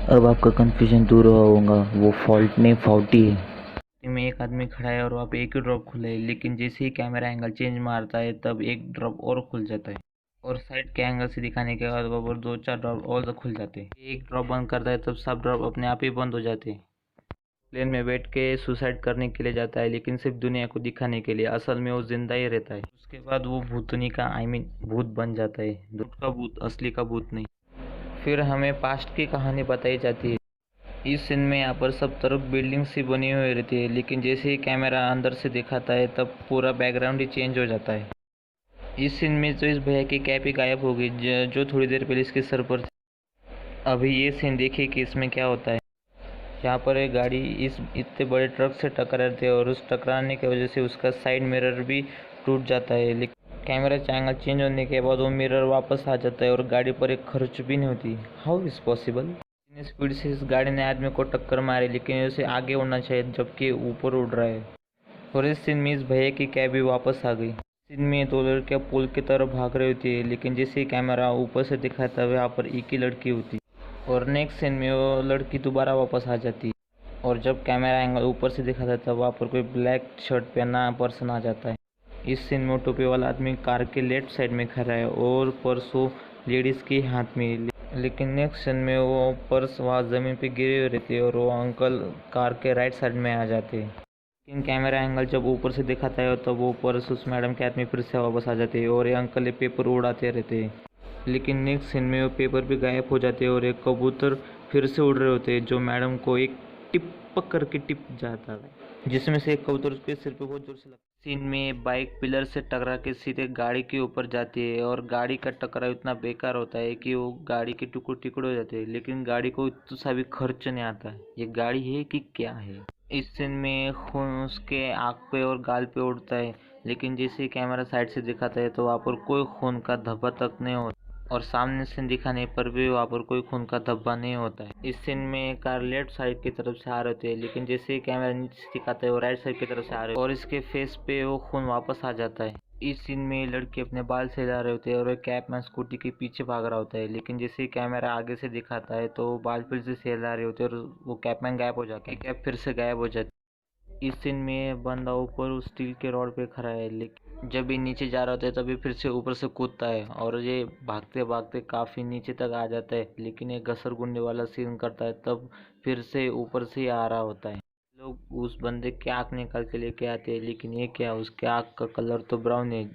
अब आपका कन्फ्यूजन दूर हुआ होगा, वो फॉल्ट नहीं फाउटी है। में एक आदमी खड़ा है और वहाँ पे एक ही ड्रॉप खुला है, लेकिन जैसे ही कैमरा एंगल चेंज मारता है तब एक ड्रॉप और खुल जाता है, और साइड के एंगल से दिखाने के बाद वहाँ पर दो चार ड्रॉप और खुल जाते हैं। एक ड्रॉप बंद करता है तब सब ड्रॉप अपने आप ही बंद हो जाते हैं। प्लेन में बैठ के सुसाइड करने के लिए जाता है, लेकिन सिर्फ दुनिया को दिखाने के लिए, असल में वो जिंदा ही रहता है। उसके बाद वो भूतनी का भूत बन जाता है, झूठ का भूत, असली का भूत नहीं। फिर हमें पास्ट की कहानी बताई जाती है। इस सीन में यहाँ पर सब तरफ बिल्डिंग सी बनी हुई रहती है, लेकिन जैसे ही कैमरा अंदर से दिखाता है तब पूरा बैकग्राउंड ही चेंज हो जाता है। इस सीन में तो इस भैया की कैप ही गायब हो गई, जो थोड़ी देर पहले इसके सर पर थी। अभी ये सीन देखिए कि इसमें क्या होता है। यहाँ पर एक गाड़ी इस इतने बड़े ट्रक से टकराती है, और उस टकराने की वजह से उसका साइड मिरर भी टूट जाता है, लेकिन कैमरा एंगल चेंज होने के बाद वो मिरर वापस आ जाता है और गाड़ी पर एक खर्च भी नहीं होती। How is possible? इतनी स्पीड से इस गाड़ी ने आदमी को टक्कर मारी, लेकिन उसे आगे उड़ना चाहिए जबकि ऊपर उड़ रहा है। और इस सीन में इस भैया की कैब भी वापस आ गई। सीन में दो लड़कियां पुल की तरफ भाग रही होती है, लेकिन जैसे ही कैमरा ऊपर से दिखाता है वहाँ पर एक ही लड़की होती, और नेक्स्ट सीन में वो लड़की दोबारा वापस आ जाती है। और जब कैमरा एंगल ऊपर से दिखाता है तब वहाँ पर कोई ब्लैक शर्ट पहना पर्सन आ जाता है। इस सीन में टोपी वाला आदमी कार के लेफ्ट साइड में खड़ा है और पर्स वो लेडीज़ के हाथ में, लेकिन नेक्स्ट सीन में वो पर्स वहाँ ज़मीन पे गिरी हुई रहती है और वो अंकल कार के राइट साइड में आ जाते हैं। लेकिन कैमरा एंगल जब ऊपर से दिखाता है तो वो पर्स उस मैडम के हाथ में फिर से वापस आ जाते हैं, और ये अंकल ये पेपर उड़ाते रहते हैं। लेकिन नेक्स्ट सीन में वो पेपर भी गायब हो जाते हैं और एक कबूतर फिर से उड़ रहे होते हैं, जो मैडम को एक टिप करके टिप जाता है, जिसमें से एक कबूतर उसके सिर पे बहुत जोर से लगता है। सीन में बाइक पिलर से टकरा के सीधे गाड़ी के ऊपर जाती है, और गाड़ी का टकराव इतना बेकार होता है कि वो गाड़ी के टुकड़े टुकड़े हो जाते हैं, लेकिन गाड़ी को इतना सा भी खर्च नहीं आता है। ये गाड़ी है कि क्या है? इस सीन में खून उसके आँख पे और गाल पे उड़ता है, लेकिन जैसे कैमरा साइड से दिखाता है तो वहाँ पर कोई खून का धब्बा तक नहीं होता, और सामने से दिखाने पर भी वहाँ पर कोई खून का धब्बा नहीं होता है। इस सीन में कार लेफ्ट साइड की तरफ से आ रहे थे, लेकिन जैसे ही कैमरा नीचे से दिखाता है वो राइट साइड की तरफ से आ रहे, और इसके फेस पे वो खून वापस आ जाता है। इस सीन में लड़के अपने बाल सहला रहे होते हैं और एक कैप मैन स्कूटी के पीछे भाग रहा होता है, लेकिन जैसे ही कैमरा आगे से दिखाता है तो वो बाल फिर से सहला रहे होते हैं और वो कैप मैन गायब हो जाता है, कैप फिर से गायब हो जाती है। इस सीन में बंदा ऊपर उस स्टील के रॉड पे खड़ा है, लेकिन जब ये नीचे जा रहा होता है तभी फिर से ऊपर से कूदता है, और ये भागते भागते काफ़ी नीचे तक आ जाता है, लेकिन ये घसरगुंडी वाला सीन करता है तब फिर से ऊपर से ही आ रहा होता है। लोग उस बंदे की आँख निकाल के लेके आते हैं, लेकिन ये क्या, उसके आँख का कलर तो ब्राउन है,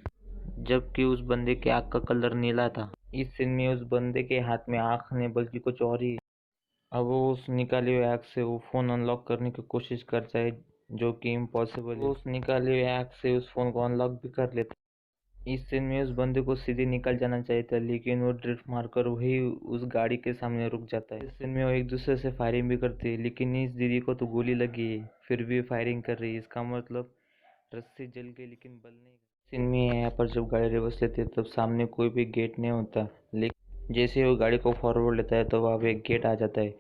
जबकि उस बंदे के आँख का कलर नीला था। इस सीन में उस बंदे के हाथ में आँख नहीं बल्कि कुछ और ही। अब वो उस निकाली हुई आँख से वो फ़ोन अनलॉक करने की कोशिश करता है, जो कि इम्पॉसिबल है। वो उस निकाली हुई आँख से उस फ़ोन को अनलॉक भी कर लेता है। इस सीन में उस बंदे को सीधे निकल जाना चाहिए था, लेकिन वो ड्रिफ्ट मारकर वही उस गाड़ी के सामने रुक जाता है। इस सीन में वो एक दूसरे से फायरिंग भी करते हैं, लेकिन इस दीदी को तो गोली लगी है, फिर भी फायरिंग कर रही है, इसका मतलब रस्सी जल गई लेकिन बल नहीं। सीन में यहाँ पर जब गाड़ी रिवर्स लेती है तब सामने कोई भी गेट नहीं होता, लेकिन जैसे वो गाड़ी को फॉरवर्ड लेता है तो वहाँ पे एक गेट आ जाता है,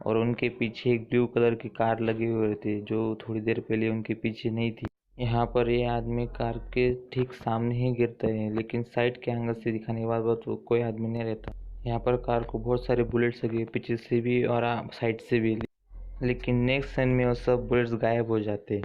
और उनके पीछे एक ब्लू कलर की कार लगी हुई रहती है, जो थोड़ी देर पहले उनके पीछे नहीं थी। यहाँ पर ये आदमी कार के ठीक सामने ही गिरता है, लेकिन साइड के एंगल से दिखाने के बाद तो कोई आदमी नहीं रहता। यहाँ पर कार को बहुत सारे बुलेट्स लगे, पीछे से भी और साइड से भी, लेकिन नेक्स्ट सीन में वो सब बुलेट्स गायब हो जाते हैं।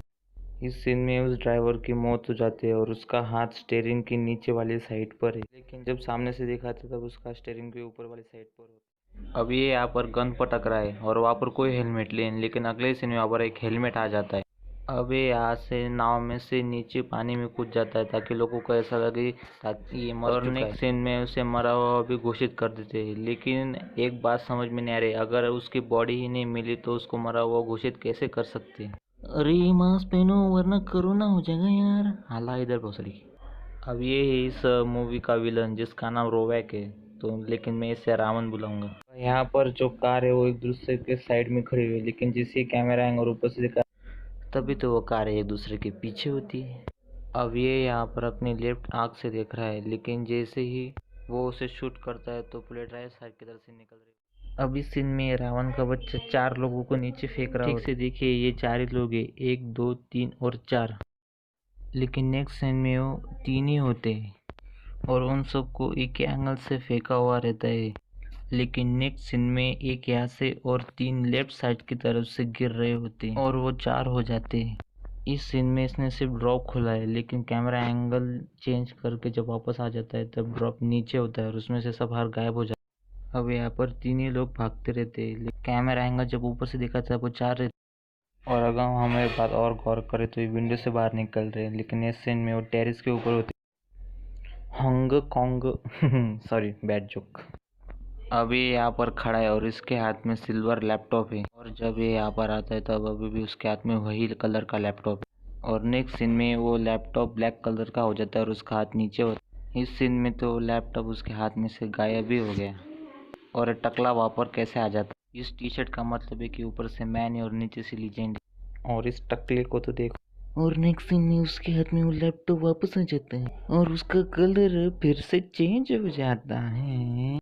इस सीन में उस ड्राइवर की मौत हो जाती है और उसका हाथ स्टीयरिंग की नीचे वाली साइड पर है, लेकिन जब सामने से दिखाते तब उसका स्टीयरिंग के ऊपर वाली साइड पर होता है। अब ये यहाँ पर गन पटक रहा है और वहाँ पर कोई हेलमेट लेकिन अगले सीन में वहाँ पर एक हेलमेट आ जाता है। अब ये यहाँ से नाव में से नीचे पानी में कूद जाता है ताकि लोगों को ऐसा लगे ताकि ये मर चुका है। नेक्स्ट सीन में उसे मरा हुआ भी घोषित कर देते हैं, लेकिन एक बात समझ में नहीं आ रही, अगर उसकी बॉडी ही नहीं मिली तो उसको मरा हुआ घोषित कैसे कर सकते हैं? अरे मास्क पहनो वरना कोरोना हो जाएगा यार, हाला इधर भोसड़ी। अब ये है इस मूवी का विलन जिसका नाम रोवैक है, तो लेकिन मैं इसे रावण बुलाऊंगा। यहाँ पर जो कार है वो एक दूसरे के साइड में खड़ी हुई है, लेकिन जिससे कैमरा एंगल ऊपर से दिखा तभी तो वो कार एक दूसरे के पीछे होती है। अब ये यहाँ पर अपनी लेफ्ट आँख से देख रहा है, लेकिन जैसे ही वो उसे शूट करता है तो बुलेट राइट साइड की तरफ से निकल रही है। अब इस सीन में रावण का बच्चा चार लोगों को नीचे फेंक रहा है। ठीक से देखिए, ये चार ही लोग हैं, एक दो तीन और चार, लेकिन नेक्स्ट सीन में वो तीन ही होते हैं और उन सबको एक ही एंगल से फेंका हुआ रहता है। लेकिन नेक्स्ट सीन में एक यहाँ से और 3 लेफ्ट साइड की तरफ से गिर रहे होते हैं और वो 4 हो जाते हैं। इस सीन में इसने सिर्फ ड्रॉप खोला है, लेकिन कैमरा एंगल चेंज करके जब वापस आ जाता है तब ड्रॉप नीचे होता है और उसमें से सब हार गायब हो जाता है। अब यहाँ पर 3 ही लोग भागते रहते हैं, लेकिन कैमरा एंगल जब ऊपर से दिखाता है वो 4 रहते हैं। और अगर हम एक बात और गौर करें तो ये विंडो से बाहर निकल रहे हैं, लेकिन इस सीन में वो टेरिस के ऊपर होते हांगकांग सॉरी बैड जोक। अभी यहाँ पर खड़ा है और इसके हाथ में सिल्वर लैपटॉप है, और जब ये यहाँ पर आता है तब अभी भी उसके हाथ में वही कलर का लैपटॉप है। और नेक्स्ट सीन में वो लैपटॉप ब्लैक कलर का हो जाता है और उसका हाथ नीचे होता है। इस सीन में तो लैपटॉप उसके हाथ में से गायब भी हो गया और टकला वहाँ पर कैसे आ जाता है। इस टी शर्ट का मतलब है कि ऊपर से मैन है और नीचे से लीजेंड। और इस टकले को तो देखो। और नेक्स्ट सीन में उसके हाथ में वो लैपटॉप वापस आ जाता है और उसका कलर फिर से चेंज हो जाता है।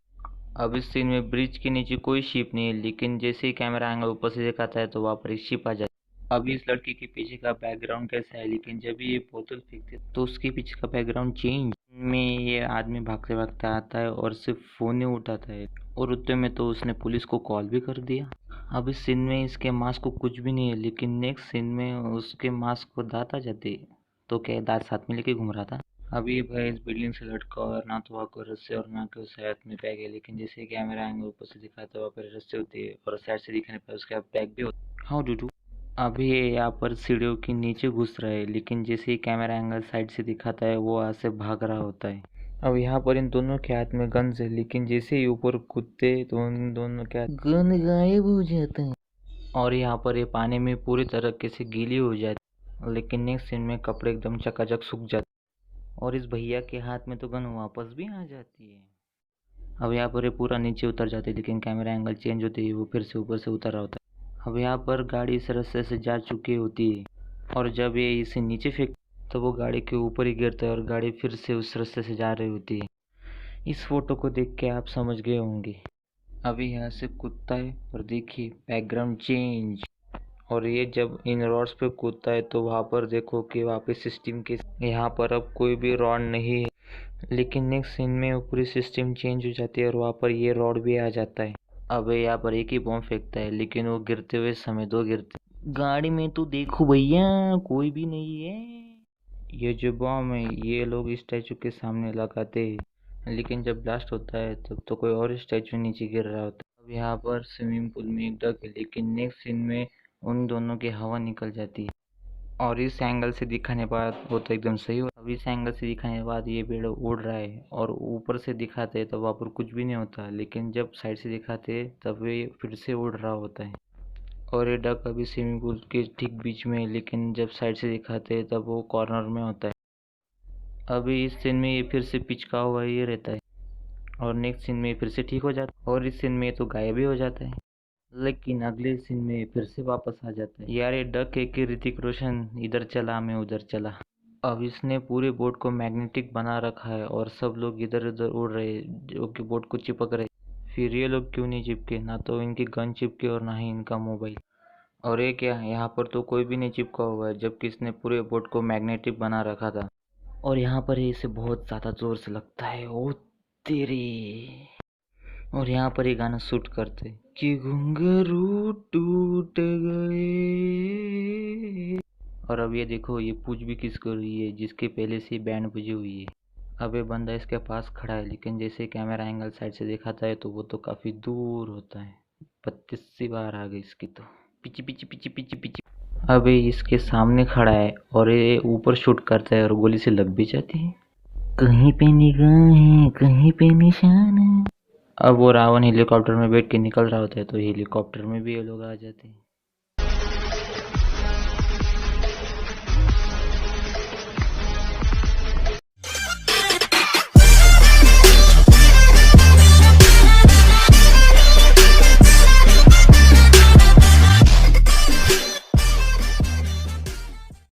अब इस सीन में ब्रिज के नीचे कोई शिप नहीं है, लेकिन जैसे ही कैमरा एंगल ऊपर से दिखाता है तो वहाँ पर एक शिप आ जाती है। अब इस लड़की के पीछे का बैकग्राउंड कैसा है, लेकिन जब ये बोतल फेंकते तो उसके पीछे का बैकग्राउंड चेंज में ये आदमी भागते भागते आता है और सिर्फ फोन ही उठाता है, और उतने में तो उसने पुलिस को कॉल भी कर दिया। अब इस सीन में इसके मास्क को कुछ भी नहीं है, लेकिन नेक्स्ट सीन में उसके मास्क को दांत आ जाते, तो क्या दांत साथ में लेके घूम रहा था। अभी भाई इस बिल्डिंग से लटका और ना तो वहाँ कोई रस्से और ना कोई हाथ में बैग है, लेकिन जैसे कैमरा एंगल ऊपर से दिखाता है वहाँ पर रस्से होती है और साइड से दिखाने पर उसका बैग भी होता है। How do do. अभी ये यहाँ पर सीढ़ियों के नीचे घुस रहा है, लेकिन जैसे ही कैमरा एंगल साइड से दिखाता है वो वहाँ से भाग रहा होता है। अब यहाँ पर इन दोनों के हाथ में गन्स है, लेकिन जैसे ही ऊपर कूदते तो उन दोनों के हाथ गन गायब हो जाता है और यहाँ पर ये पानी में पूरी तरीके से गीली हो जाती है। लेकिन नेक्स्ट सीन में कपड़े एकदम चकाचक सूख जाते और इस भैया के हाथ में तो गन वापस भी आ जाती है। अब यहाँ पर ये पूरा नीचे उतर जाते है, लेकिन कैमरा एंगल चेंज होते ही वो फिर से ऊपर से उतर रहा होता है। अब यहाँ पर गाड़ी इस रास्ते से जा चुकी होती है और जब ये इसे नीचे फेंक तो वो गाड़ी के ऊपर ही गिरता है और गाड़ी फिर से उस रास्ते से जा रही होती है। इस फोटो को देख के आप समझ गए होंगे। अभी यहाँ से कूदता है और देखिए बैकग्राउंड चेंज, और ये जब इन रॉड्स पे कूदता है तो वहाँ पर देखो कि वहाँ पे सिस्टम के यहाँ पर अब कोई भी रॉड नहीं है, लेकिन नेक्स्ट सीन में वो पूरी सिस्टम चेंज हो जाती है और वहाँ पर ये रॉड भी आ जाता है। अब यहाँ पर एक ही बॉम्ब फेंकता है, लेकिन वो गिरते हुए समय 2 गिरते। गाड़ी में तो देखो भैया कोई भी नहीं है। ये जो बॉम्ब है ये लोग स्टैचू के सामने लगाते हैं, लेकिन जब ब्लास्ट होता है तब तो कोई और स्टैचू नीचे गिर रहा होता है। अब यहाँ पर स्विमिंग पूल में एक डक है, लेकिन नेक्स्ट सीन में उन दोनों की हवा निकल जाती है और इस एंगल से दिखाने बाद वो तो एकदम सही हो। अब इस एंगल से दिखाने के बाद ये पेड़ उड़ रहा है और ऊपर से दिखाते तो वहाँ पर कुछ भी नहीं होता, लेकिन जब साइड से दिखाते तब ये फिर से उड़ रहा होता है। और ये डक अभी स्विमिंग पूल के ठीक बीच में है, लेकिन जब साइड से दिखाते तब वो कॉर्नर में होता है। अभी इस सीन में ये फिर से पिचका हुआ ये रहता है और नेक्स्ट सीन में फिर से ठीक हो जाता है और इस सीन में तो गायब ही हो जाता है, लेकिन अगले सीन में फिर से वापस आ जाता है। यार ये डक है कि ऋतिक रोशन इधर चला मैं उधर चला। अब इसने पूरे बोट को मैग्नेटिक बना रखा है और सब लोग इधर उधर उड़ रहे जो कि बोट को चिपक रहे। फिर ये लोग क्यों नहीं चिपके, ना तो इनकी गन चिपके और ना ही इनका मोबाइल। और ये क्या, यहाँ पर तो कोई भी नहीं चिपका हुआ है, जबकि इसने पूरे बोट को मैग्नेटिक बना रखा था। और यहाँ पर इसे बहुत ज़्यादा ज़ोर से लगता है, ओ तेरी। और यहाँ पर ये गाना शूट करते कि घुंघरू टूट गए। और अब ये देखो ये पूछ भी किसको रही है जिसके पहले से बैंड बजी हुई है। अब ये बंदा इसके पास खड़ा है, लेकिन जैसे कैमरा एंगल साइड से दिखाता है तो वो तो काफ़ी दूर होता है। 32 बार आ गई इसकी तो पीछे पीछे पीछे पीछे पीछे। अब ये इसके सामने खड़ा है और ये ऊपर शूट करता है और गोली से लग भी जाती है। कहीं पे निगाहें कहीं पे निशान है। अब वो रावण हेलीकॉप्टर में बैठ के निकल रहा होता है तो हेलीकॉप्टर में भी ये लोग आ जाते हैं।